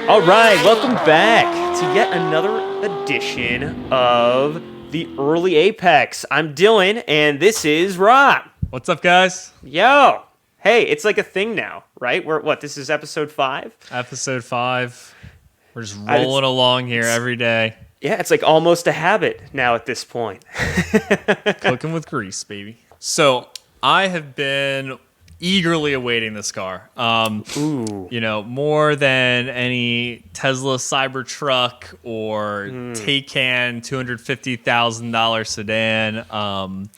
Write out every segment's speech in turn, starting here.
All right, welcome back to yet another edition of the Early Apex. I'm Dylan, and this is Rob. What's up, guys? Yo, hey, it's like a thing now, right? This is episode 5? Episode 5. We're just rolling along here every day. Yeah, it's like almost a habit now at this point. Cooking with grease, baby. So I have been eagerly awaiting this car. Ooh. You know, more than any Tesla Cybertruck or Taycan $250,000 sedan.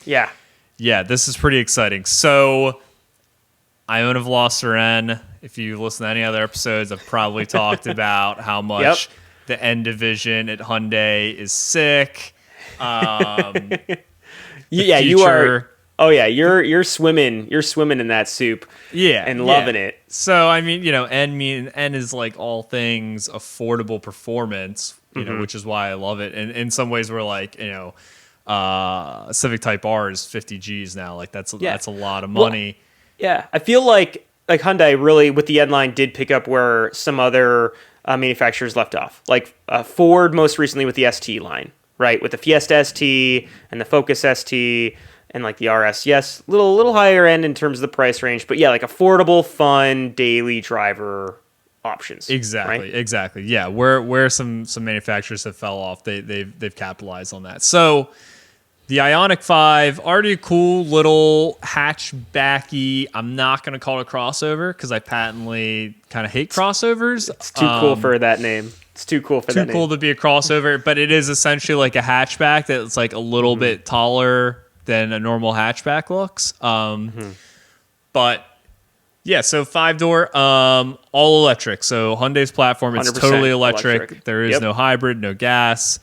Yeah, this is pretty exciting. So Ioniq Veloster. If you listen to any other episodes, I've probably talked about how much the N division at Hyundai is sick. You are. Oh yeah, you're swimming in that soup. Yeah, and loving it. So I mean, N is like all things affordable performance, you know, which is why I love it. And in some ways, we're like, Civic Type R is 50 G's now. Like that's a lot of money. Well, I feel like Hyundai really with the N line did pick up where some other manufacturers left off. Like Ford most recently with the ST line, right? With the Fiesta ST and the Focus ST. And like the RS, yes, little higher end in terms of the price range, but yeah, like affordable, fun daily driver options. Exactly. Yeah, where some manufacturers have fell off, they've capitalized on that. So the Ioniq 5, already a cool little hatchbacky. I'm not gonna call it a crossover because I patently kind of hate crossovers. It's too cool for that name. It's too cool for that name. Too cool to be a crossover, but it is essentially like a hatchback that's like a little bit taller than a normal hatchback looks. But yeah, so 5-door, all electric. So Hyundai's platform, it's totally electric. There is no hybrid, no gas,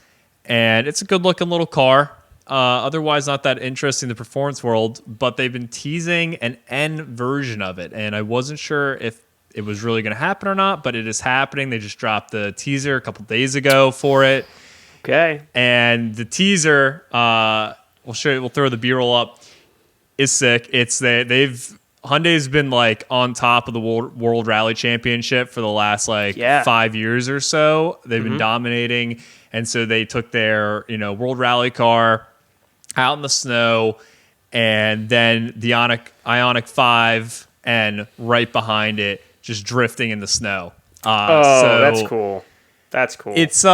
and it's a good looking little car. Otherwise not that interesting in the performance world, but they've been teasing an N version of it, and I wasn't sure if it was really going to happen or not, but it is happening. They just dropped the teaser a couple days ago for it. Okay. And the teaser, we'll show you. We'll throw the B-roll up. It's sick. Hyundai's been like on top of the World Rally Championship for the last 5 years or so. They've been dominating, and so they took their World Rally car out in the snow, and then the Ioniq 5 and right behind it, just drifting in the snow. That's cool. That's cool. It's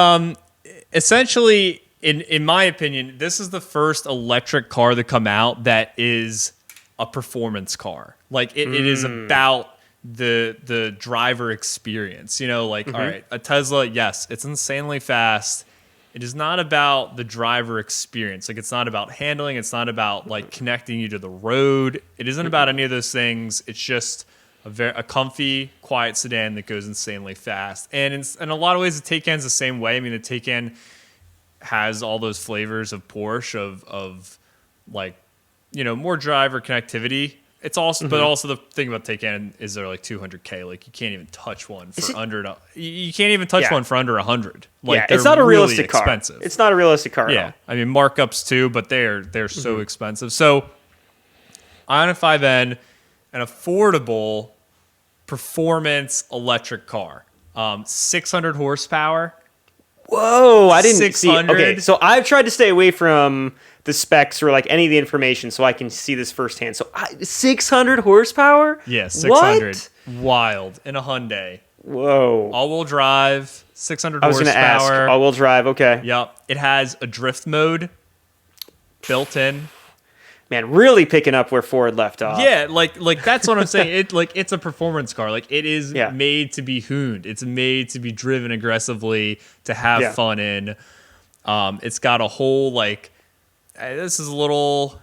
essentially. In my opinion, this is the first electric car to come out that is a performance car. Like it is about the driver experience. All right, a Tesla, yes, it's insanely fast. It is not about the driver experience. Like it's not about handling. It's not about like connecting you to the road. It isn't about any of those things. It's just a comfy, quiet sedan that goes insanely fast. And in a lot of ways, the Taycan's the same way. I mean, the Taycan has all those flavors of Porsche of like, more driver connectivity. It's also, but also the thing about Taycan is they're like $200K. Like you can't even touch one for under. You can't even touch one for under 100. Like it's not a realistic really car. Expensive. It's not a realistic car. Yeah, I mean markups too, but they're so expensive. So Ioniq 5N, an affordable performance electric car, 600 horsepower. Whoa, I didn't see. 600. Okay, so I've tried to stay away from the specs or like any of the information so I can see this firsthand. So 600 horsepower? Yeah, 600. What? Wild in a Hyundai. Whoa. All-wheel drive, 600 I was horsepower. going to ask. All-wheel drive, okay. Yep. It has a drift mode built in. Man, really picking up where Ford left off. Yeah, like that's what I'm saying. It's a performance car. Like it is made to be hooned. It's made to be driven aggressively to have fun in. It's got a whole this is a little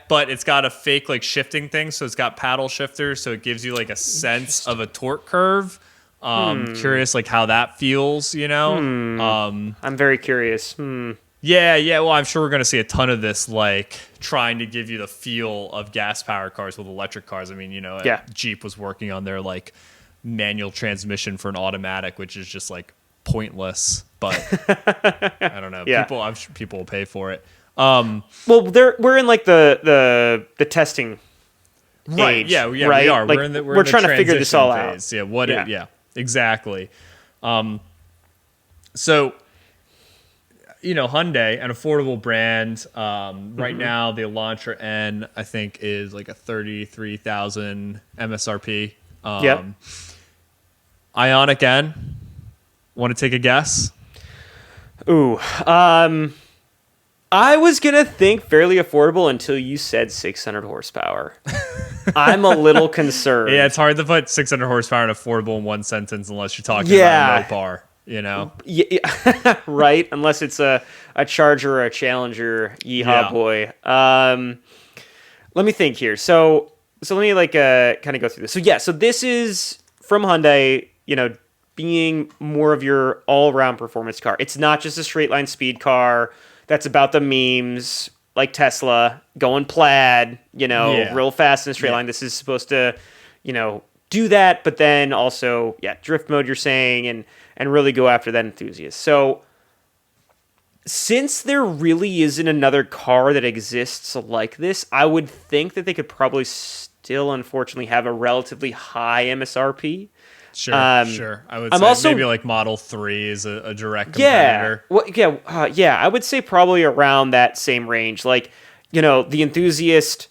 but it's got a fake shifting thing. So it's got paddle shifters, so it gives you a sense of a torque curve. Curious how that feels. I'm very curious. Yeah. Well, I'm sure we're going to see a ton of this, trying to give you the feel of gas-powered cars with electric cars. I mean, Jeep was working on their, manual transmission for an automatic, which is just, pointless. But, I don't know. I'm sure people will pay for it. Well, we're in, the testing right. age, Yeah, right? we are. We're trying to figure this all phase. out. Yeah, exactly. So, Hyundai, an affordable brand. Right now, the Elantra N, I think, is like a 33,000 MSRP. Yep. Ioniq N, want to take a guess? Ooh. I was going to think fairly affordable until you said 600 horsepower. I'm a little concerned. Yeah, it's hard to put 600 horsepower and affordable in one sentence unless you're talking about a Mopar, Yeah, right? Unless it's a Charger or a Challenger, yeehaw boy. Let me think here. So let me kind of go through this. So this is from Hyundai, being more of your all-around performance car. It's not just a straight line speed car that's about the memes like Tesla going plaid, real fast in a straight line. This is supposed to, do that, but then also, drift mode you're saying, and really go after that enthusiast. So since there really isn't another car that exists like this, I would think that they could probably still, unfortunately, have a relatively high MSRP. Sure. I would say also, maybe like Model 3 is a direct competitor. I would say probably around that same range. Like, the enthusiast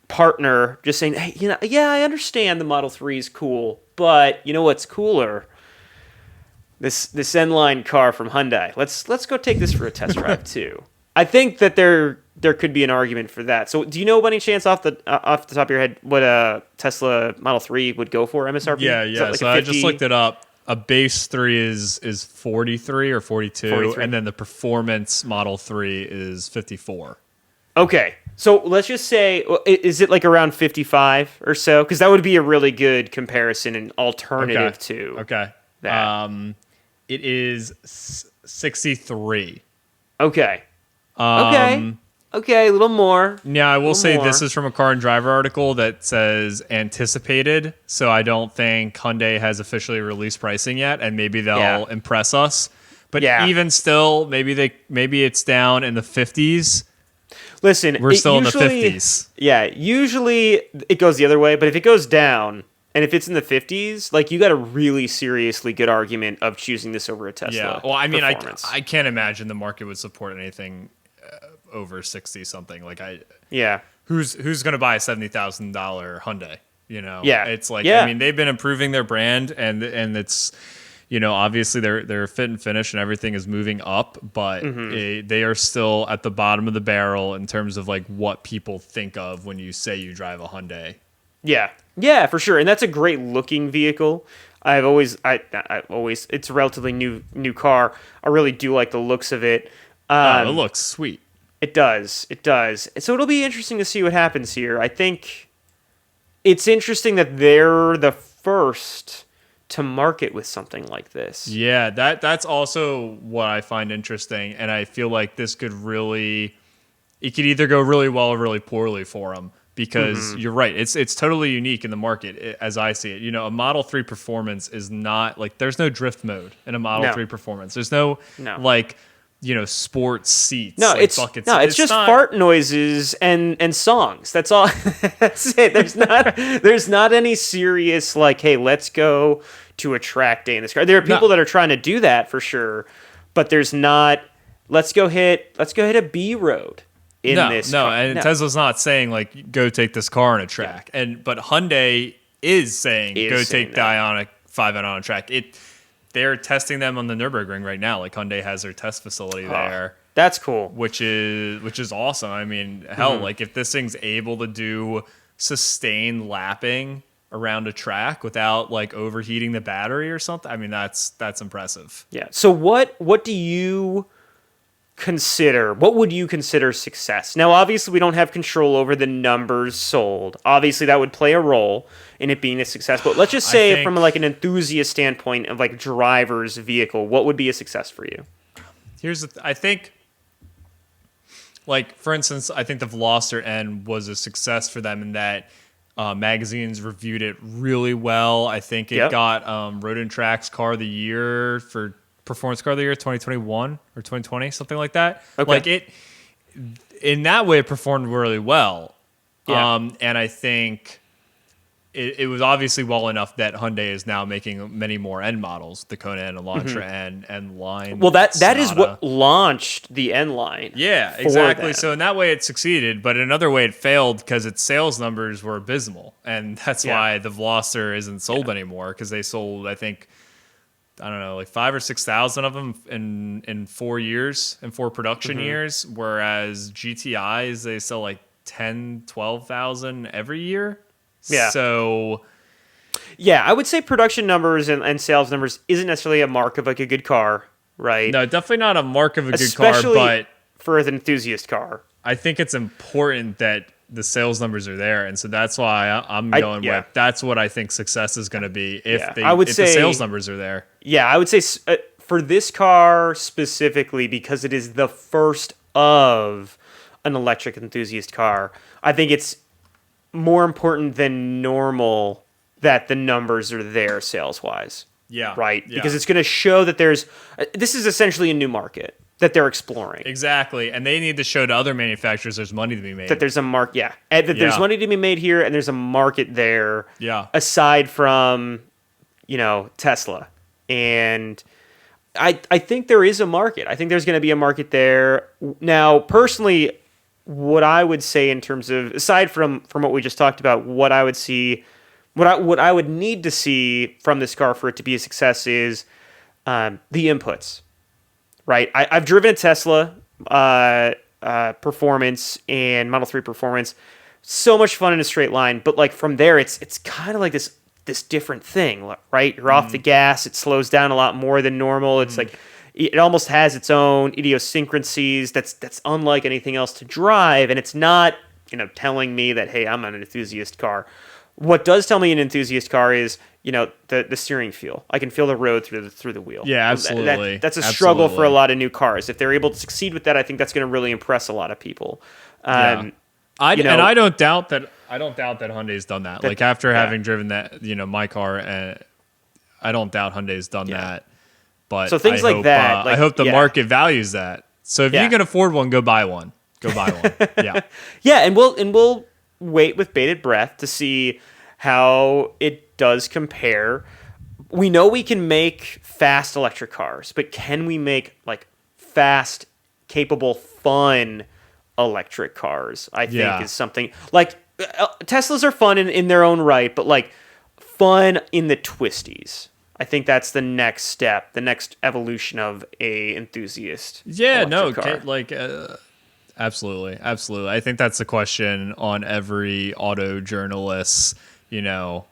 partner just saying, hey, I understand the Model 3 is cool, but you know what's cooler? This N-Line car from Hyundai. Let's go take this for a test drive too. I think that there could be an argument for that. So, do you know by any chance off the top of your head what a Tesla Model 3 would go for MSRP? Yeah. So I just looked it up. A base 3 is 43 or 42, and then the performance Model 3 is 54. Okay. So let's just say, is it like around 55 or so? Because that would be a really good comparison and alternative to that. It is 63. Okay. Okay, a little more. Yeah, I will say this is from a Car and Driver article that says anticipated, so I don't think Hyundai has officially released pricing yet, and maybe they'll impress us. But even still, maybe it's down in the 50s. Listen, we're still in the 50s. Yeah, usually it goes the other way, but if it goes down and if it's in the 50s, like you got a really seriously good argument of choosing this over a Tesla. Yeah, well, I mean, I can't imagine the market would support anything over 60 something. Who's going to buy a $70,000 Hyundai? It's like I mean, they've been improving their brand, and it's obviously their fit and finish and everything is moving up, but they are still at the bottom of the barrel in terms of like what people think of when you say you drive a Hyundai. Yeah, for sure, and that's a great looking vehicle. I always, it's a relatively new car. I really do like the looks of it. It looks sweet. It does. So it'll be interesting to see what happens here. I think it's interesting that they're the first to market with something like this. Yeah, that's also what I find interesting, and I feel like this could either go really well or really poorly for them, because you're right, it's totally unique in the market as I see it. A Model 3 Performance is not like, there's no drift mode in a Model 3 Performance. There's no like sports seats. No, like it's just fart noises and songs. That's all. That's it. There's not any serious like, hey, let's go to a track day in this car. There are people that are trying to do that for sure, but there's not. Let's go hit a B road in this. And Tesla's not saying like go take this car on a track, but Hyundai is saying go take the Ioniq 5N on a track. They're testing them on the Nürburgring right now. Like Hyundai has their test facility there. That's cool. Which is awesome. I mean, hell, like if this thing's able to do sustained lapping around a track without like overheating the battery or something, I mean that's impressive. Yeah. So what do you consider? What would you consider success? Now, obviously, we don't have control over the numbers sold. Obviously, that would play a role in it being a success. But let's just say, from like an enthusiast standpoint of like driver's vehicle, what would be a success for you? I think, like for instance, I think the Veloster N was a success for them in that magazines reviewed it really well. I think it got Road and Track's Car of the Year for Performance Car of the Year 2021 or 2020, something like that. Okay. Like it, in that way, it performed really well. Yeah. And I think it was obviously well enough that Hyundai is now making many more N models, the Kona and Elantra and line. Well, that is Sonata. what launched the N line. Yeah, for exactly. them. So in that way, it succeeded, but in another way, it failed because its sales numbers were abysmal, and that's why the Veloster isn't sold anymore. Because they sold, I think, I don't know, like 5,000 or 6,000 of them in 4 years, in 4 production years, whereas GTIs they sell like 10, 12,000 every year. Yeah. So Yeah, I would say production numbers and sales numbers isn't necessarily a mark of like a good car, right? no, definitely not a mark of a good car, Especially but for an enthusiast car. I think it's important that the sales numbers are there, and so that's why I'm going with that's what I think success is going to be if the sales numbers are there. Yeah, I would say for this car specifically, because it is the first of an electric enthusiast car, I think it's more important than normal that the numbers are there sales-wise. Yeah. Right? Yeah. Because it's going to show that this is essentially a new market that they're exploring. Exactly. And they need to show to other manufacturers there's money to be made. That there's a market, and that there's money to be made here, and there's a market there. Yeah. Aside from, Tesla, and I think there is a market. I think there's going to be a market there. Now, personally, what I would say in terms of aside from what we just talked about, what I would see, what I would need to see from this car for it to be a success is the inputs. Right, I've driven a Tesla Performance and Model 3 Performance. So much fun in a straight line, but like from there, it's kind of like this different thing, right? You're off the gas, it slows down a lot more than normal. It's like it almost has its own idiosyncrasies that's unlike anything else to drive, and it's not telling me that hey, I'm an enthusiast car. What does tell me an enthusiast car is the steering feel. I can feel the road through the wheel. Yeah, absolutely. That's a struggle for a lot of new cars. If they're able to succeed with that, I think that's going to really impress a lot of people. And I don't doubt that. I don't doubt that Hyundai's done that. Like after having driven that, my car, I don't doubt Hyundai's done that. But so things like that. I hope the market values that. So if you can afford one, go buy one. Go buy one. Yeah. Yeah, and we'll wait with bated breath to see how it does compare. We know we can make fast electric cars, but can we make like fast, capable, fun electric cars? I think is something like Teslas are fun in their own right, but like fun in the twisties. I think that's the next step, the next evolution of a enthusiast. Yeah, car. Absolutely. I think that's the question on every auto journalist's,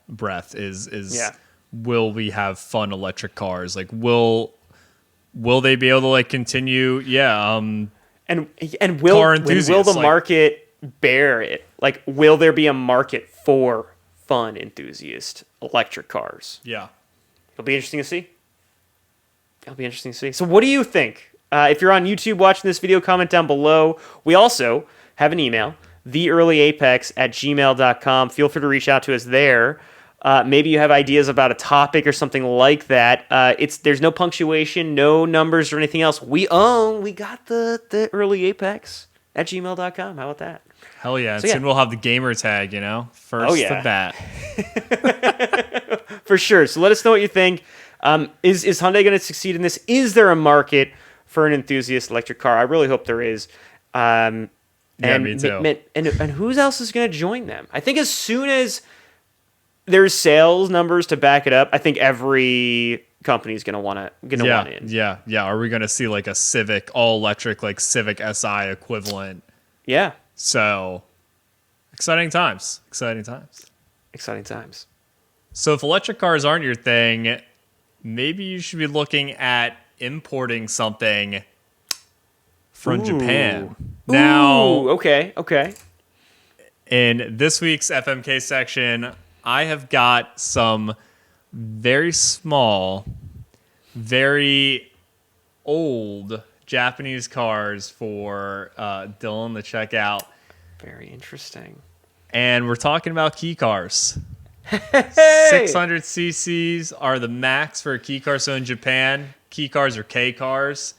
breath is will we have fun electric cars? Like will they be able to like continue? Yeah. And will the market bear it? Like will there be a market for fun enthusiast electric cars? Yeah. It'll be interesting to see. So what do you think? If you're on YouTube watching this video, comment down below. We also have an email, theearlyapex@gmail.com. Feel free to reach out to us there. Maybe you have ideas about a topic or something like that. There's no punctuation, no numbers or anything else. We got the early apex at gmail.com. How about that? Hell yeah. Soon we'll have the gamer tag, first to bat. For sure. So let us know what you think. Is Hyundai going to succeed in this? Is there a market for an enthusiast electric car? I really hope there is. Me too. And who else is going to join them? I think as soon as there's sales numbers to back it up, I think every company is going to want in. Yeah. Are we going to see like a Civic all electric, like Civic SI equivalent? Yeah. So exciting times. So if electric cars aren't your thing, maybe you should be looking at importing something from Japan. Now, okay. In this week's FMK section, I have got some very small, very old Japanese cars for Dylan to check out. Very interesting. And we're talking about key cars. Hey! 600 cc's are the max for a key car. So in Japan, key cars or K cars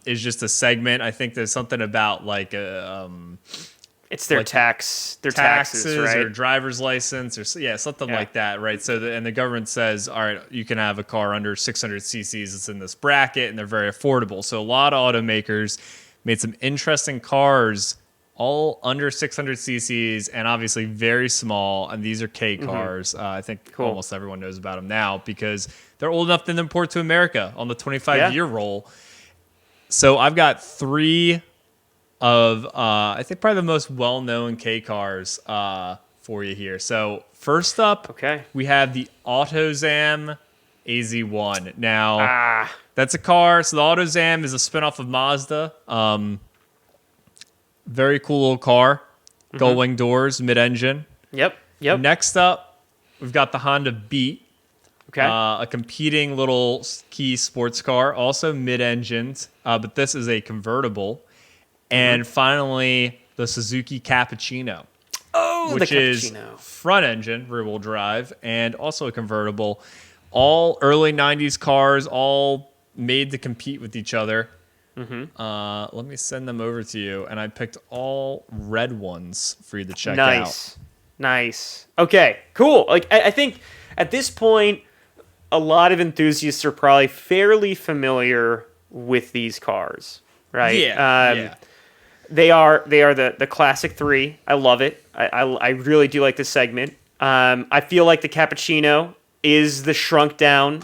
is just a segment. I think there's something about like it's It's their like taxes, right? or driver's license or something like that, right? So and the government says, all right, you can have a car under 600 cc's. It's in this bracket, and they're very affordable. So a lot of automakers made some interesting cars, all under 600 cc's, and obviously very small. And these are K cars. I think almost everyone knows about them now because they're old enough to import to America on the 25-year roll. So I've got 3 of I think probably the most well-known K cars for you here. So first up, we have the Autozam AZ-1. Now, that's a car. So the Autozam is a spinoff of Mazda. Very cool little car. Gull-wing doors, mid-engine. Yep. Next up, we've got the Honda Beat. A competing little key sports car, also mid-engined, but this is a convertible. And finally, the Suzuki Cappuccino, which is front engine, rear wheel drive, and also a convertible. All early 90s cars, all made to compete with each other. Let me send them over to you. And I picked all red ones for you to check out. Nice. Okay, cool. Like I think at this point, a lot of enthusiasts are probably fairly familiar with these cars, right? Yeah. They are the classic 3. I love it. I really do like this segment. I feel like the Cappuccino is the shrunk down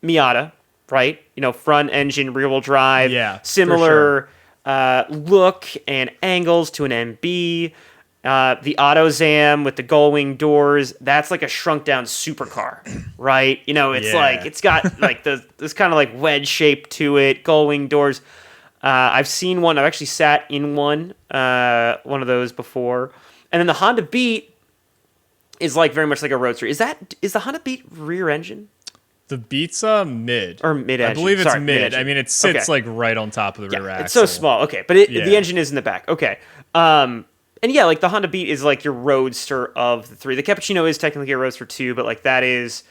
Miata, right? Front engine, rear wheel drive, similar look and angles to an MB. The Autozam with the gull-wing doors, that's like a shrunk down supercar, right? It's like it's got like this kind of like wedge shape to it, gull-wing doors. I've seen one. I've actually sat in one of those before. And then the Honda Beat is like very much like a roadster. Is the Honda Beat rear engine? The Beat's mid. Or mid-engine. I believe it's mid. Mid-engine. I mean, it sits like right on top of the rear axle. It's so small. Okay, but the engine is in the back. Okay. And like the Honda Beat is like your roadster of the 3. The Cappuccino is technically a roadster too, but like that is,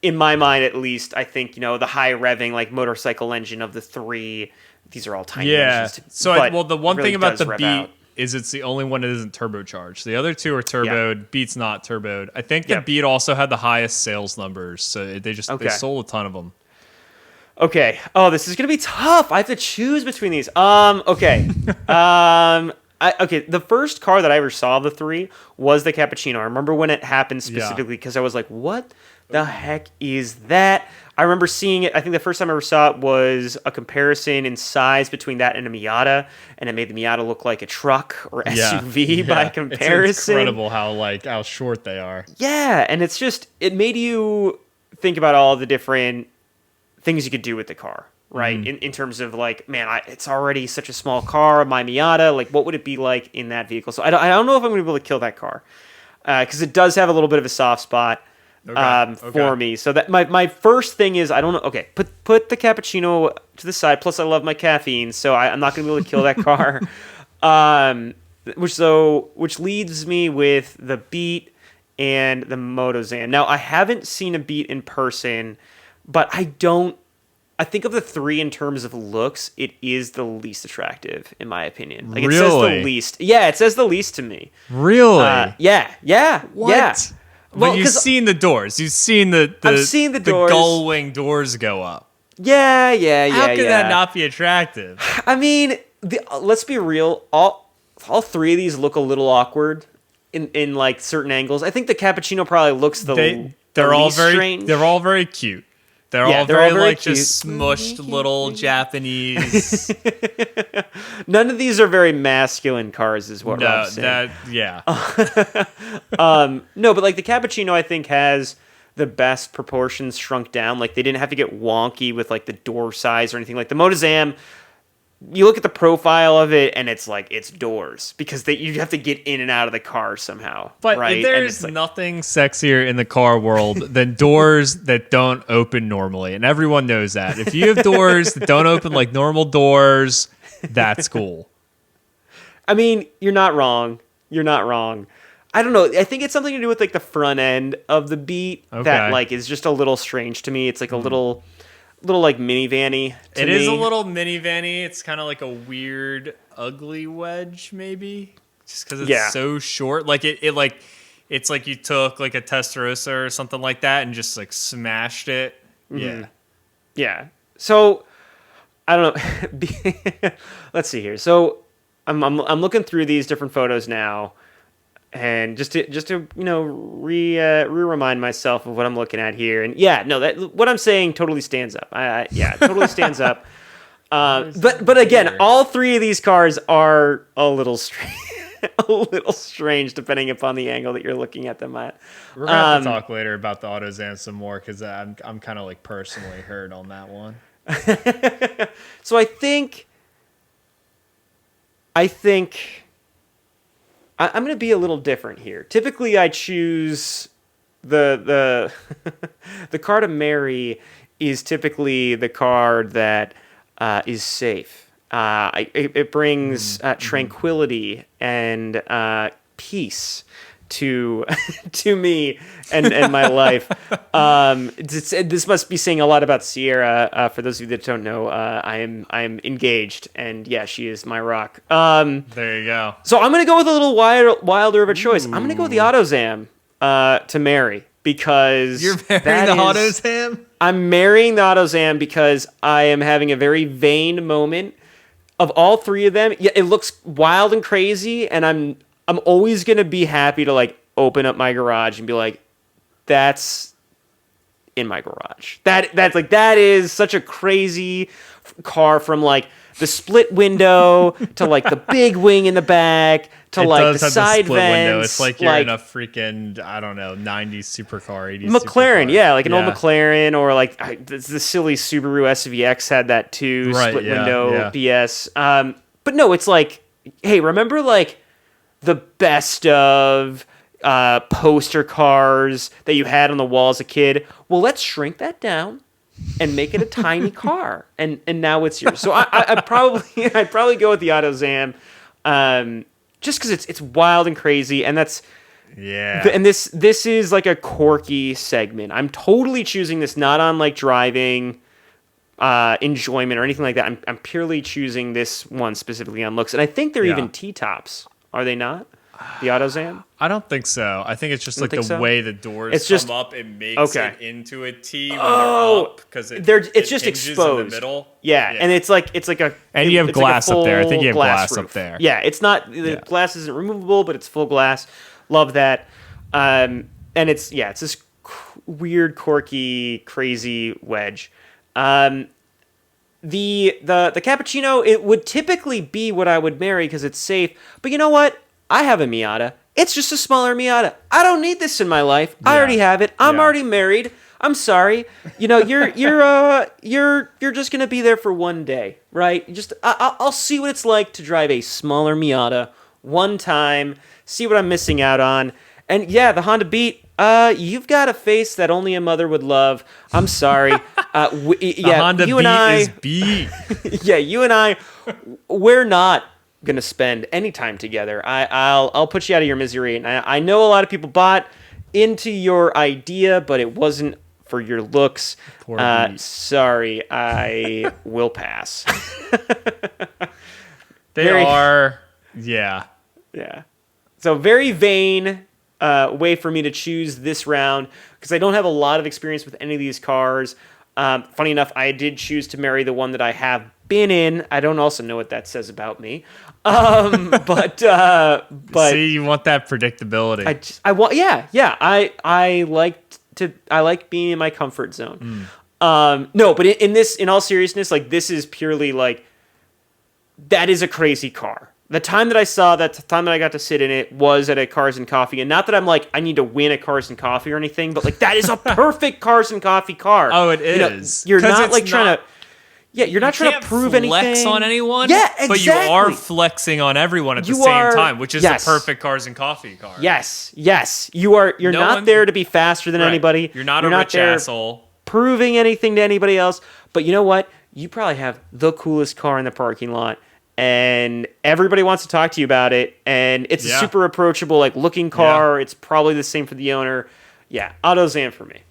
in my mind at least, I think, the high revving like motorcycle engine of the 3. These are all tiny engines. The one thing about the Beat is it's the only one that isn't turbocharged. The other 2 are turboed. Yeah. Beat's not turboed. I think the Beat also had the highest sales numbers, so they sold a ton of them. Okay. Oh, this is gonna be tough. I have to choose between these. Okay. The first car that I ever saw of the 3 was the Cappuccino. I remember when it happened specifically because I was like, what the heck is that? I remember seeing it. I think the first time I ever saw it was a comparison in size between that and a Miata, and it made the Miata look like a truck or SUV by comparison. It's incredible how short they are. Yeah, and it made you think about all the different things you could do with the car, right? In terms of like, man, it's already such a small car, my Miata, like what would it be like in that vehicle? So I don't know if I'm going to be able to kill that car because it does have a little bit of a soft spot. For me. So that my first thing is I don't know. Okay, put the Cappuccino to the side. Plus, I love my caffeine, so I'm not going to be able to kill that car. Which leads me with the Beat and the Motozam. Now, I haven't seen a Beat in person, but I think of the 3 in terms of looks, it is the least attractive, in my opinion. Like, really? It says the least. Yeah, it says the least to me. Really? Yeah. What? Yeah. But you've seen the doors. You've seen I've seen the doors. The gull-wing doors go up. Yeah. How can that not be attractive? I mean, let's be real. All 3 of these look a little awkward in like certain angles. I think the Cappuccino probably looks the least strange. They're all very cute. They're all very like cute. Just smushed little Japanese. None of these are very masculine cars, is what Rob's saying. No, but like the Cappuccino, I think has the best proportions shrunk down. Like they didn't have to get wonky with like the door size or anything. Like the Motozam, you look at the profile of it and it's like it's doors because you have to get in and out of the car somehow. But right? There's nothing sexier in the car world than doors that don't open normally, and everyone knows that. If you have doors that don't open like normal doors, that's cool. I mean, you're not wrong. I don't know. I think it's something to do with like the front end of the Beat that like is just a little strange to me. It's like a little like minivan-y to me. It is a little minivan-y. It's kind of like a weird, ugly wedge, maybe. just because it's so short. Like it's like you took like a Testarossa or something like that and just like smashed it. Mm-hmm. Yeah. So I don't know. Let's see here. So I'm looking through these different photos now, and just to remind myself of what I'm looking at here. And that what I'm saying totally stands up. Totally stands up. But again, all three of these cars are a little strange depending upon the angle that you're looking at them at. We're gonna have to talk later about the Autozam some more because I'm kind of like personally hurt on that one. So I think I'm going to be a little different here. Typically, I choose the the car to marry is typically the car that is safe. It brings tranquility and peace to me and my life. This must be saying a lot about Sierra. For those of you that don't know, I am engaged, and she is my rock. There you go. So I'm gonna go with a little wilder of a choice. I'm gonna go with the Autozam to marry because you're marrying the Autozam. I'm marrying the Autozam because I am having a very vain moment. Of all three of them, it looks wild and crazy, and I'm always going to be happy to like open up my garage and be like, that's in my garage. That is such a crazy car, from like the split window to like the big wing in the back to like the side vents. Window. It's like you're in a freaking, I don't know, 90s supercar, 80s McLaren, supercar. Like an old McLaren, or like the silly Subaru SVX had that too, split window BS. But no, it's like, hey, remember like the best of poster cars that you had on the wall as a kid? Well, let's shrink that down and make it a tiny car, and now it's yours. So I'd probably go with the Autozam, just because it's wild and crazy, and that's And this is like a quirky segment. I'm totally choosing this not on like driving enjoyment or anything like that. I'm purely choosing this one specifically on looks, and I think they're even T-tops. Are they not? The Autozam? I don't think so. I think it's just like the way the doors come up. It makes it into a T when they're up because it's just exposed in the middle. Yeah, and it's like a and you have glass up there. I think you have glass roof up there. Yeah, it's not the glass isn't removable, but it's full glass. Love that. And it's this weird, quirky, crazy wedge. The Cappuccino, it would typically be what I would marry because it's safe. But you know what? I have a Miata. It's just a smaller Miata. I don't need this in my life. I already have it. I'm already married. I'm sorry. You know, you're just gonna be there for one day, right? I'll see what it's like to drive a smaller Miata one time. See what I'm missing out on. And the Honda Beat. You've got a face that only a mother would love. I'm sorry. The Honda you Beat and I, is beat. You and I, we're not gonna spend any time together. I'll put you out of your misery. And I know a lot of people bought into your idea, but it wasn't for your looks. Sorry, I will pass. Yeah. So very vain way for me to choose this round because I don't have a lot of experience with any of these cars. Funny enough, I did choose to marry the one that I have been in. I don't also know what that says about me. But see, you want that predictability. I like being in my comfort zone. No, but in all seriousness, like this is purely like that is a crazy car. The time that I saw that, the time that I got to sit in it was at a Cars and Coffee. And not that I'm like, I need to win a Cars and Coffee or anything, but like that is a perfect Cars and Coffee car. Oh, it is. You're not like trying to... Yeah, you're not trying to prove anything. Flex on anyone. Yeah, exactly. But you are flexing on everyone at the same time, which is the perfect Cars and Coffee car. Yes. You're not there to be faster than anybody. You're not a rich asshole. Proving anything to anybody else. But you know what? You probably have the coolest car in the parking lot. And everybody wants to talk to you about it. And it's a super approachable, like looking car. It's probably the same for the owner. Yeah, Autozam for me.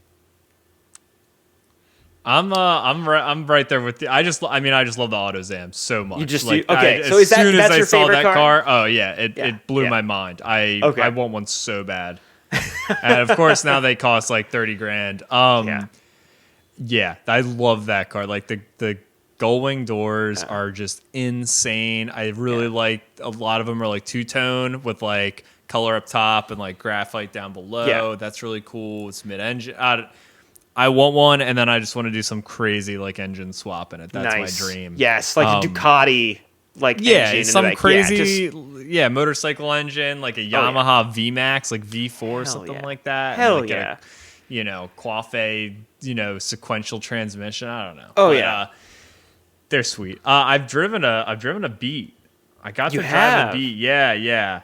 I'm right there with you. I just love the Autozam so much. You just like, okay. So that's I your saw favorite that car, oh yeah, it blew yeah. my mind. I Okay. want one so bad. And of course now they cost like 30 grand. Yeah, I love that car. Like the gull-wing doors are just insane. I really like a lot of them are like two-tone with like color up top and like graphite down below. Yeah. That's really cool. It's mid-engine. I want one, and then I just want to do some crazy like engine swap in it. That's nice. my dream. Yes, like a Ducati, like engine some crazy, yeah, motorcycle engine, like a Yamaha VMAX, like V4, something like that. Hell and like yeah. Coiffé, sequential transmission. I don't know. Oh, they're sweet. I've driven a Beat. I got You to drive have? a Beat. Yeah.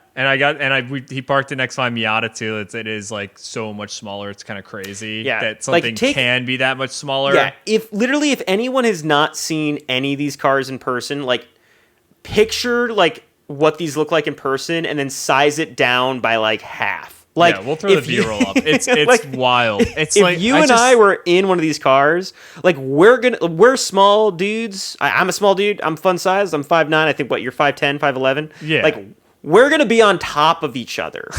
He parked it next to my Miata too. It is like so much smaller. It's kind of crazy. Yeah. That something can be that much smaller. Yeah. If anyone has not seen any of these cars in person, like picture like what these look like in person and then size it down by like half. Like, yeah, we'll throw the B-roll up. It's like, wild. It's if like you I were in one of these cars, like we're small dudes. I'm a small dude. I'm fun sized. I'm 5'9". I think you're 5'10", 5'11". Yeah. Like we're gonna be on top of each other,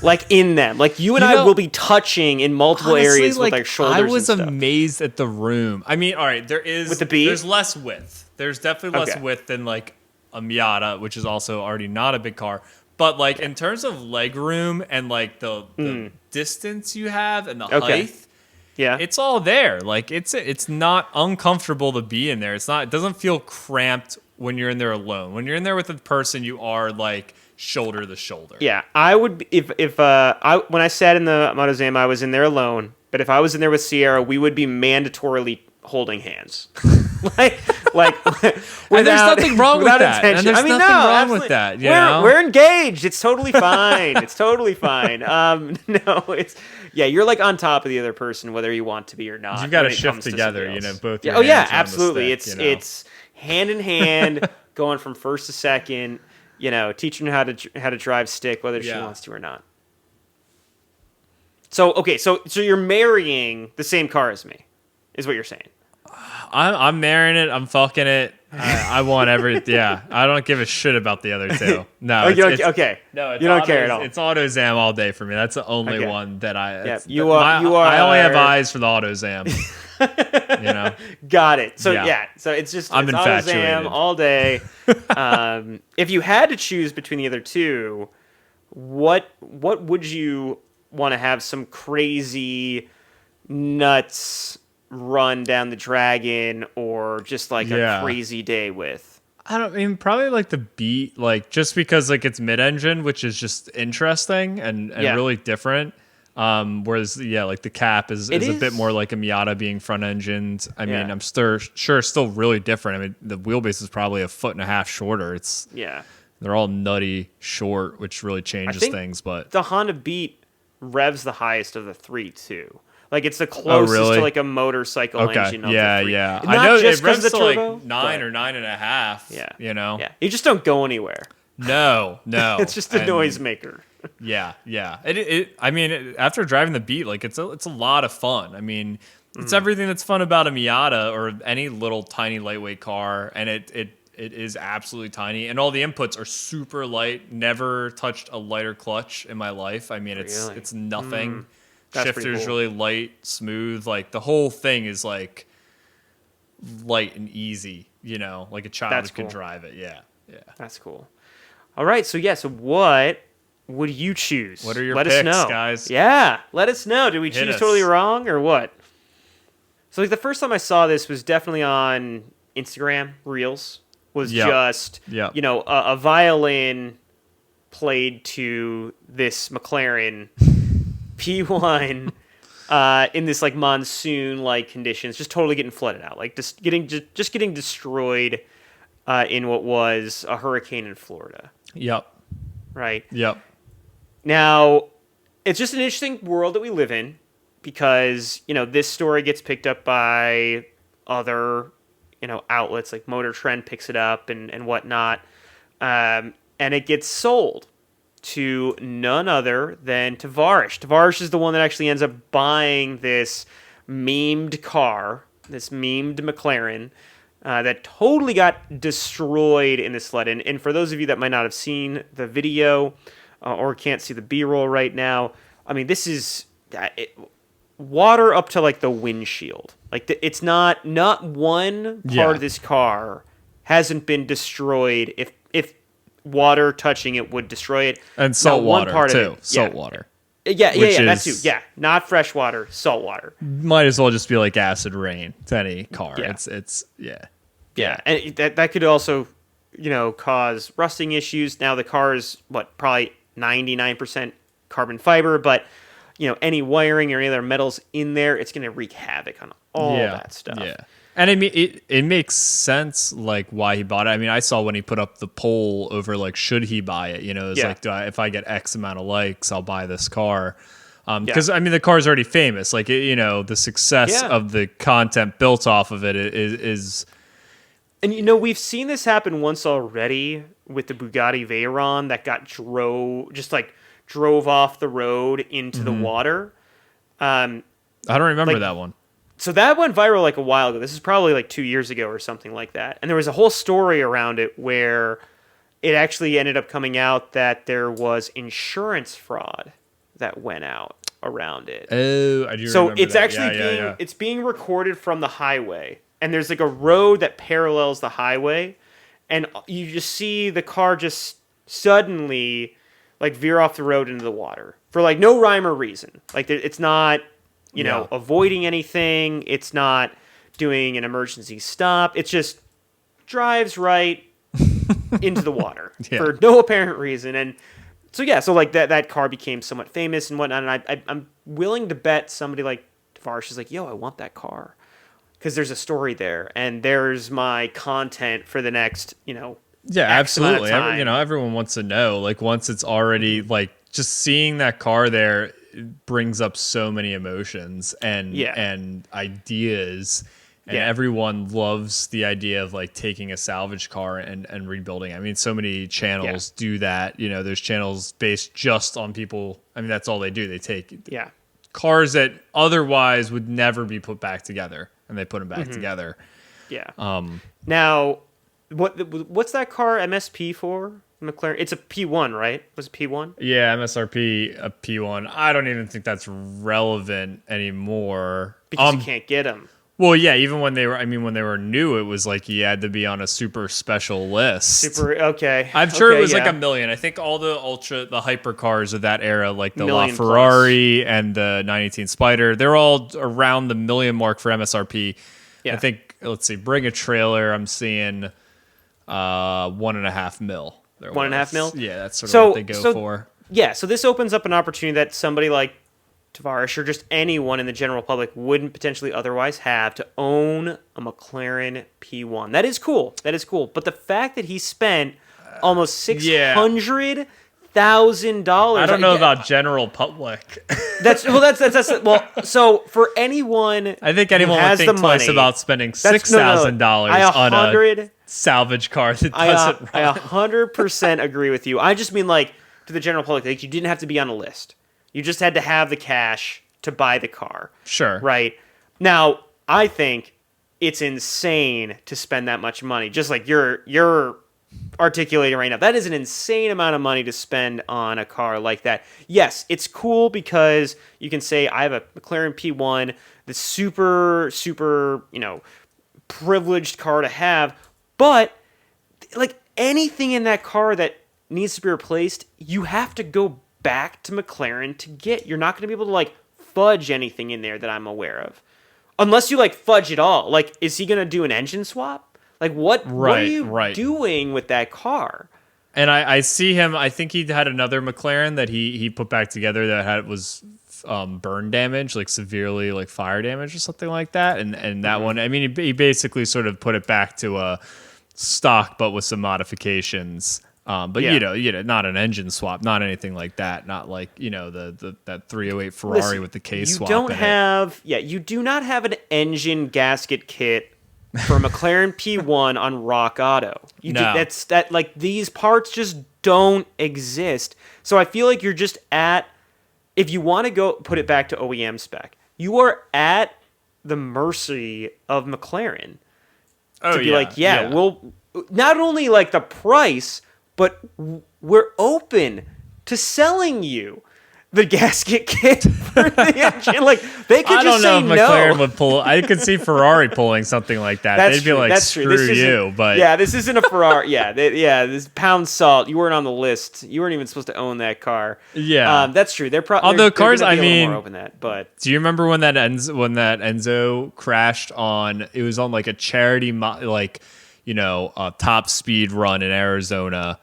like in them. Like you and I will be touching in multiple areas with like shoulders. I was and stuff. amazed at the room. I mean, all right, with the Beat, there's less width. There's definitely less width than like a Miata, which is also already not a big car. But like in terms of leg room and like the distance you have and the height, it's all there. Like it's not uncomfortable to be in there. It doesn't feel cramped when you're in there alone. When you're in there with a person, you are like shoulder to shoulder. Yeah, I would when I sat in the Autozam, I was in there alone. But if I was in there with Sierra, we would be mandatorily holding hands. like and there's nothing wrong with that. Intention. And there's nothing wrong with that. We're engaged. It's totally fine. It's totally fine. You're like on top of the other person, whether you want to be or not. You've got to shift together, both. Yeah. Oh yeah, absolutely. Stick, it's hand in hand, going from first to second. Teaching her how to drive stick, whether she wants to or not. So you're marrying the same car as me, is what you're saying. I'm marrying it. I'm fucking it. I want I don't give a shit about the other two. No. Okay. No, you don't care at all. It's Autozam all day for me. That's the only one that I. Yeah, I only have eyes for the Autozam. Got it. So so it's just I'm infatuated Autozam all day. If you had to choose between the other two, what would you want to have some crazy nuts run down the dragon or just like a crazy day with? Probably like the Beat, like just because like it's mid-engine, which is just interesting and really different. Whereas like the Capp is a bit more like a Miata being front-engined. I mean, I'm still really different. I mean, the wheelbase is probably 1.5 feet shorter. They're all nutty short, which really changes things. But the Honda Beat revs the highest of the three too. Like it's the closest to like a motorcycle engine of the three. Yeah. Not I know just it revs the to turbo, like 9 or 9.5. Yeah. Yeah. You just don't go anywhere. No. It's just a noisemaker. Yeah. I mean, after driving the Beat, like it's a lot of fun. I mean, it's everything that's fun about a Miata or any little tiny lightweight car, and it is absolutely tiny, and all the inputs are super light. Never touched a lighter clutch in my life. I mean, it's nothing. Shifter's cool. Really light, smooth. Like the whole thing is like light and easy. Like a child could drive it. Yeah. That's cool. All right, so what would you choose? What are your picks, us know, guys? Yeah, let us know. Did we choose us. Totally wrong or what? So like the first time I saw this was definitely on Instagram Reels. Was just a violin played to this McLaren P1 in this like monsoon like conditions, just totally getting flooded out, like just getting destroyed in what was a hurricane in Florida. Yep. Right. Yep. Now, it's just an interesting world that we live in because this story gets picked up by other outlets like Motor Trend picks it up and whatnot, and it gets sold to none other than Tavarish. Tavarish is the one that actually ends up buying this memed car this memed McLaren that totally got destroyed in this flood. And for those of you that might not have seen the video or can't see the B-roll right now, I mean, this is water up to like the windshield. Like it's not one part of this car hasn't been destroyed. If water touching it would destroy it, and salt water too. Salt water. Yeah, that too. Yeah, not fresh water, salt water. Might as well just be like acid rain to any car. Yeah. Yeah, and that could also, cause rusting issues. Now the car is probably 99% carbon fiber, but any wiring or any other metals in there, it's going to wreak havoc on all that stuff. Yeah. And I mean, it makes sense, like, why he bought it. I mean, I saw when he put up the poll over, like, should he buy it? It's like, if I get X amount of likes, I'll buy this car. Because, I mean, the car's already famous. Like, the success of the content built off of it is... And, we've seen this happen once already with the Bugatti Veyron that got drove off the road into the water. I don't remember that one. So that went viral like a while ago. This is probably like 2 years ago or something like that. And there was a whole story around it where it actually ended up coming out that there was insurance fraud that went out around it. Oh, I do remember that. So it's actually it's being recorded from the highway. And there's like a road that parallels the highway. And you just see the car just suddenly like veer off the road into the water for like no rhyme or reason. Like it's not... avoiding anything. It's not doing an emergency stop. It just drives right into the water for no apparent reason. And so, like that car became somewhat famous and whatnot. And I'm willing to bet somebody like Tavarish is like, yo, I want that car. Because there's a story there. And there's my content for the next, Yeah, X absolutely. amount of time. Everyone wants to know. Like, once it's already, like, just seeing that car there brings up so many emotions and ideas, and everyone loves the idea of like taking a salvage car and rebuilding. I mean, so many channels do that. There's channels based just on people. I mean, that's all they do. They take cars that otherwise would never be put back together, and they put them back together. Yeah. Now, what's that car MSP for? McLaren, it's a P1, right? Was it P1? Yeah, MSRP a P1. I don't even think that's relevant anymore because you can't get them. Well, yeah, even when they were new, it was like you had to be on a super special list. Okay. I'm sure it was like a million. I think all the hypercars of that era, like the LaFerrari and the 918 Spider, they're all around the million mark for MSRP. Yeah. I think, let's see, bring a trailer, I'm seeing $1.5 million. $1.5 million? Yeah, that's sort of what they go for. Yeah, so this opens up an opportunity that somebody like Tavarish or just anyone in the general public wouldn't potentially otherwise have to own a McLaren P1. That is cool. But the fact that he spent almost $600,000. I don't know about general public. So for anyone, I think anyone would think twice about spending $6,000 on a salvage car that doesn't run. I 100% agree with you. I just mean like to the general public, like you didn't have to be on a list. You just had to have the cash to buy the car. Sure. Right. Now, I think it's insane to spend that much money. Just like you're articulating right now. That is an insane amount of money to spend on a car like that. Yes, it's cool because you can say I have a McLaren P1, the super, super, privileged car to have. But like anything in that car that needs to be replaced, you have to go back to McLaren to get. You're not going to be able to like fudge anything in there that I'm aware of. Unless you like fudge it all. Like, is he going to do an engine swap? Like, what are you doing with that car? And I see him. I think he had another McLaren that he put back together that was burn damage, like severely like fire damage or something like that. And that one, I mean, he basically sort of put it back to a stock, but with some modifications. But not an engine swap, not anything like that. Not like that 308 Ferrari with the case swap. You do not have an engine gasket kit for a McLaren P1 on Rock Auto. These parts just don't exist. So I feel like you're just if you want to go put it back to OEM spec, you are at the mercy of McLaren Oh, to be like, we'll not only like the price, but we're open to selling you the gasket kit for the engine. Like, they could just say no. I don't know if McLaren would pull. I could see Ferrari pulling something like that. They'd be like, screw you. But yeah, this isn't a Ferrari. This pound salt. You weren't on the list. You weren't even supposed to own that car. Yeah, that's true. They're probably although cars. I mean, more open that. But do you remember when that Enzo crashed on? It was on like a charity, top speed run in Arizona.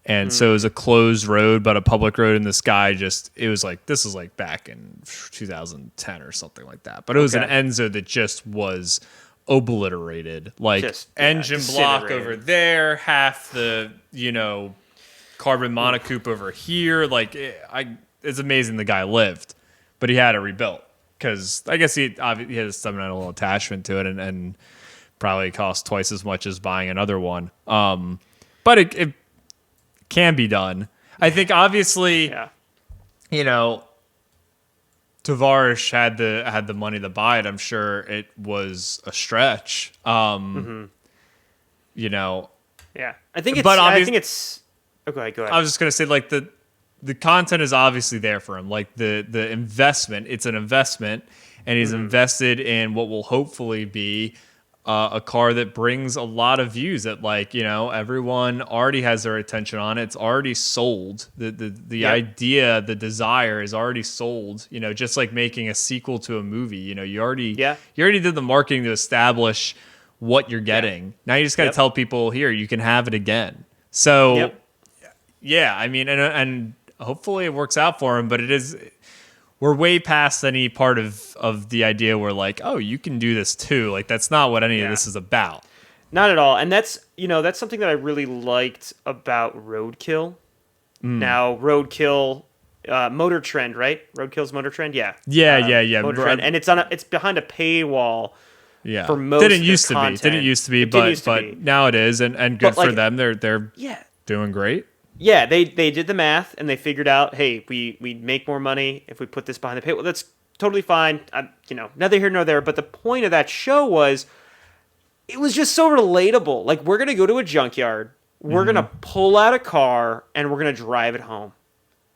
And so it was a closed road, but a public road, and this guy this is like back in 2010 or something like that. But it was an Enzo that just was obliterated. Like, engine block over there, half the, carbon monocoupe over here. Like, it's amazing the guy lived, but he had it rebuilt because I guess he had a sentimental attachment to it, and probably cost twice as much as buying another one. But it can be done. I think obviously, Tavarish had the money to buy it. I'm sure it was a stretch. Yeah, I think it's. Okay, go ahead. I was just gonna say, like, the content is obviously there for him. Like the investment, it's an investment, and he's invested in what will hopefully be a car that brings a lot of views that, like, everyone already has their attention on it. It's already sold. The idea, the desire is already sold, just like making a sequel to a movie. You already did the marketing to establish what you're getting. Now you just got to tell people, here, you can have it again. So I mean, and hopefully it works out for him, but we're way past any part of the idea where, like, oh, you can do this too. Like, that's not what any of this is about. Not at all. And that's something that I really liked about Roadkill. Now, Roadkill, Motor Trend, right? Roadkill's Motor Trend? Yeah. Yeah. Motor Trend. And it's behind a paywall. Yeah. For most Didn't used to be, but now it is, and good for them. They're doing great. Yeah, they did the math and they figured out, hey, we make more money if we put this behind the paywall. That's totally fine. Neither here nor there. But the point of that show was, it was just so relatable. Like, we're gonna go to a junkyard, we're gonna pull out a car, and we're gonna drive it home.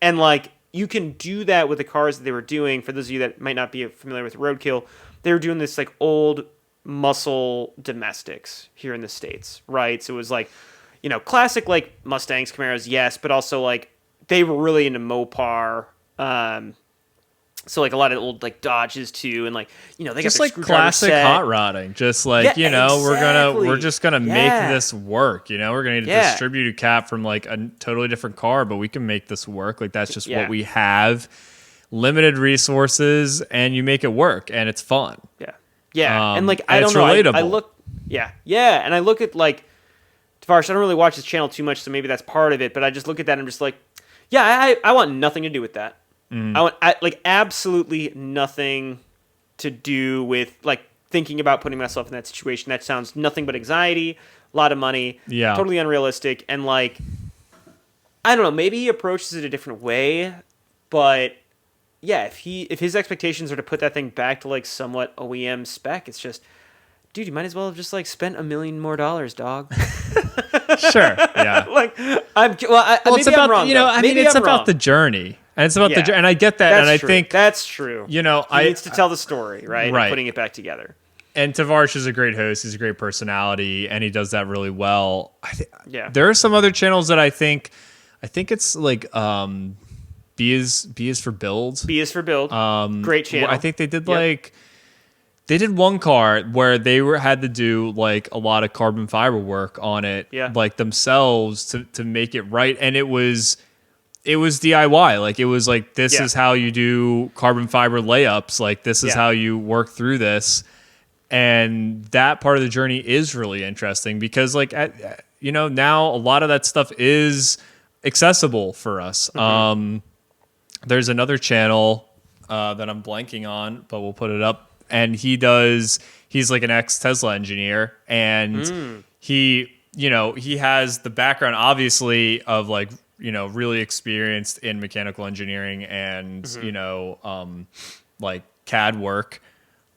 And, like, you can do that with the cars that they were doing. For those of you that might not be familiar with Roadkill, they were doing this, like, old muscle domestics here in the States, right? So it was like, classic, like, Mustangs, Camaros, yes, but also, like, they were really into Mopar. So, like, a lot of old, like, Dodges too, and, like, they just got like classic set. hot rodding. Just like, we're just gonna make this work. We're gonna need to distribute a Capp from, like, a totally different car, but we can make this work. Like, that's just what we have. Limited resources, and you make it work, and it's fun. Yeah, and, like, I don't know. Relatable. I look, and I look at, like, Tavarish, I don't really watch his channel too much, so maybe that's part of it, but I just look at that and I'm just like, I want nothing to do with that. I want absolutely nothing to do with, like, thinking about putting myself in that situation. That sounds nothing but anxiety, a lot of money, totally unrealistic, and, like, I don't know, maybe he approaches it a different way, but if his expectations are to put that thing back to, like, somewhat OEM spec, it's just, dude, you might as well have just, like, spent $1 million more, dog. Sure, yeah. Like, maybe it's about, I'm wrong. It's about the journey, and it's about the journey, and I get that, and I think that's true. He needs to tell the story, right? Right. And putting it back together. And Tavarish is a great host. He's a great personality, and he does that really well. There are some other channels that I think it's like B is for Build. B is for Build. Great channel. I think they did they did one car where they had to do, like, a lot of carbon fiber work on it, like, themselves to make it right, and it was DIY. Like, it was like, this is how you do carbon fiber layups. Like, this is how you work through this, and that part of the journey is really interesting because, like, now a lot of that stuff is accessible for us. There's another channel that I'm blanking on, but we'll put it up. And he's like an ex-Tesla engineer, and he has the background, obviously, of, like, really experienced in mechanical engineering and, like, CAD work.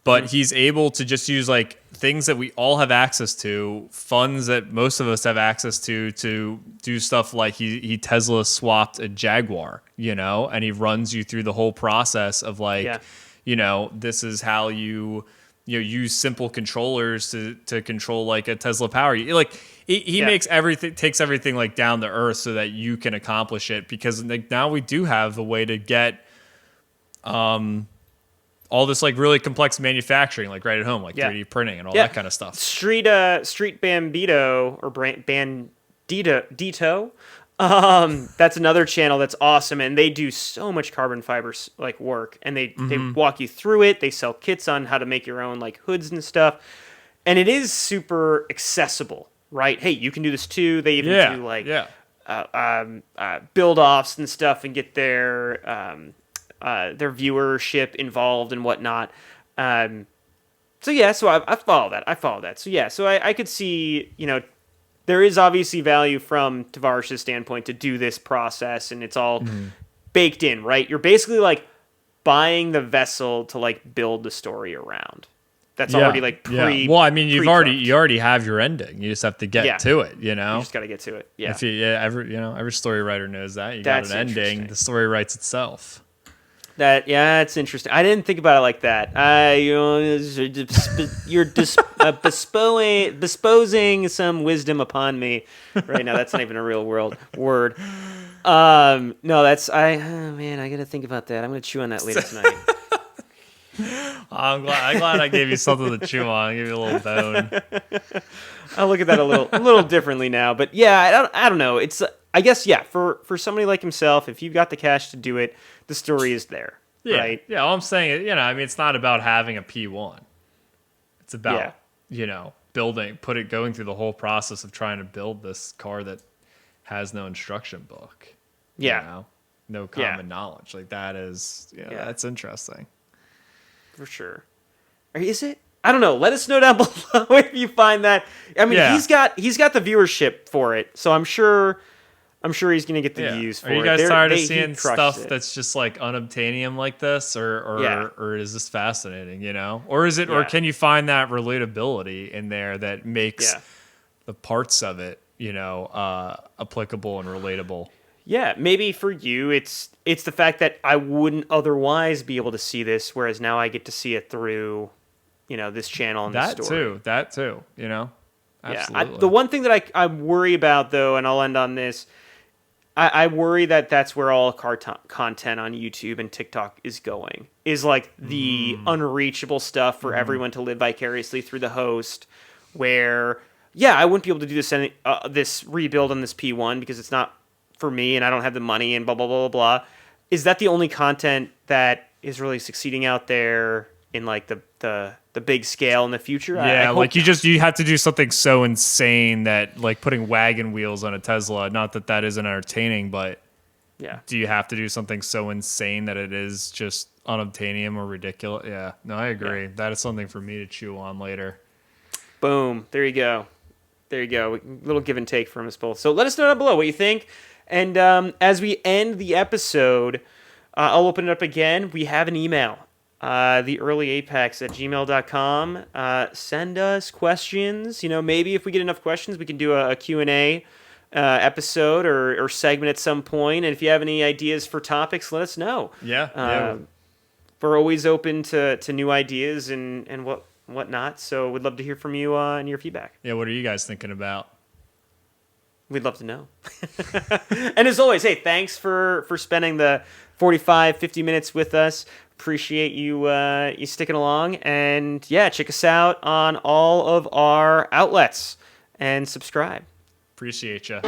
but he's able to just use like things that we all have access to, funds that most of us have access to do stuff like he Tesla swapped a Jaguar, and he runs you through the whole process of like, this is how you use simple controllers to control like a Tesla Power. Like he makes takes everything like down to earth so that you can accomplish it, because like now we do have a way to get all this like really complex manufacturing like right at home, like 3D printing and all that kind of stuff. Street Bandito or Bandito. That's another channel that's awesome, and they do so much carbon fiber like work, and they walk you through it. They sell kits on how to make your own like hoods and stuff, and it is super accessible, right? Hey, you can do this too. They even do like build offs and stuff, and get their viewership involved and whatnot. So I follow that. So I could see, there is obviously value from Tavarish's standpoint to do this process, and it's all baked in, right? You're basically like buying the vessel to like build the story around. That's already like Well, I mean, you already have your ending. You just have to get to it. You just got to get to it. Yeah. Every story writer knows that you got an ending. The story writes itself. It's interesting. I didn't think about it like that. You're besposing some wisdom upon me right now. That's not even a real word. No, I got to think about that. I'm going to chew on that later tonight. I'm glad I gave you something to chew on. I gave you a little bone. I'll look at that a little differently now. But yeah, I don't know. It's, I guess, for somebody like himself, if you've got the cash to do it, the story is there, right? Yeah, all I'm saying is, it's not about having a P1. It's about, going through the whole process of trying to build this car that has no instruction book. Yeah. No common knowledge. Like that is, that's interesting. For sure. Or is it? I don't know. Let us know down below if you find that. I mean, he's got the viewership for it, so I'm sure he's gonna get the views for it. Are you guys tired of seeing stuff that's just like unobtainium like this, or is this fascinating? Or is it, or can you find that relatability in there that makes the parts of it, applicable and relatable? Yeah, maybe for you, it's the fact that I wouldn't otherwise be able to see this, whereas now I get to see it through, this channel and this story. That too. Absolutely. The one thing that I worry about, though, and I'll end on this, I worry that that's where all car content on YouTube and TikTok is going, is like the unreachable stuff for everyone to live vicariously through the host, where, I wouldn't be able to do this rebuild on this P1 because it's not for me and I don't have the money and blah, blah, blah, blah, blah. Is that the only content that is really succeeding out there in like the big scale in the future? Yeah, like you have to do something so insane that like putting wagon wheels on a Tesla, not that isn't entertaining, but do you have to do something so insane that it is just unobtainium or ridiculous? Yeah, no, I agree. That is something for me to chew on later. Boom. There you go. A little give and take from us both. So let us know down below what you think. And as we end the episode, I'll open it up again. We have an email, theearlyapex@gmail.com. Send us questions. Maybe if we get enough questions, we can do a Q&A episode or segment at some point. And if you have any ideas for topics, let us know. Yeah. We're always open to new ideas and whatnot. So we'd love to hear from you and your feedback. Yeah, what are you guys thinking about? We'd love to know. And as always, hey, thanks for spending the 45, 50 minutes with us. Appreciate you sticking along. And check us out on all of our outlets and subscribe. Appreciate you.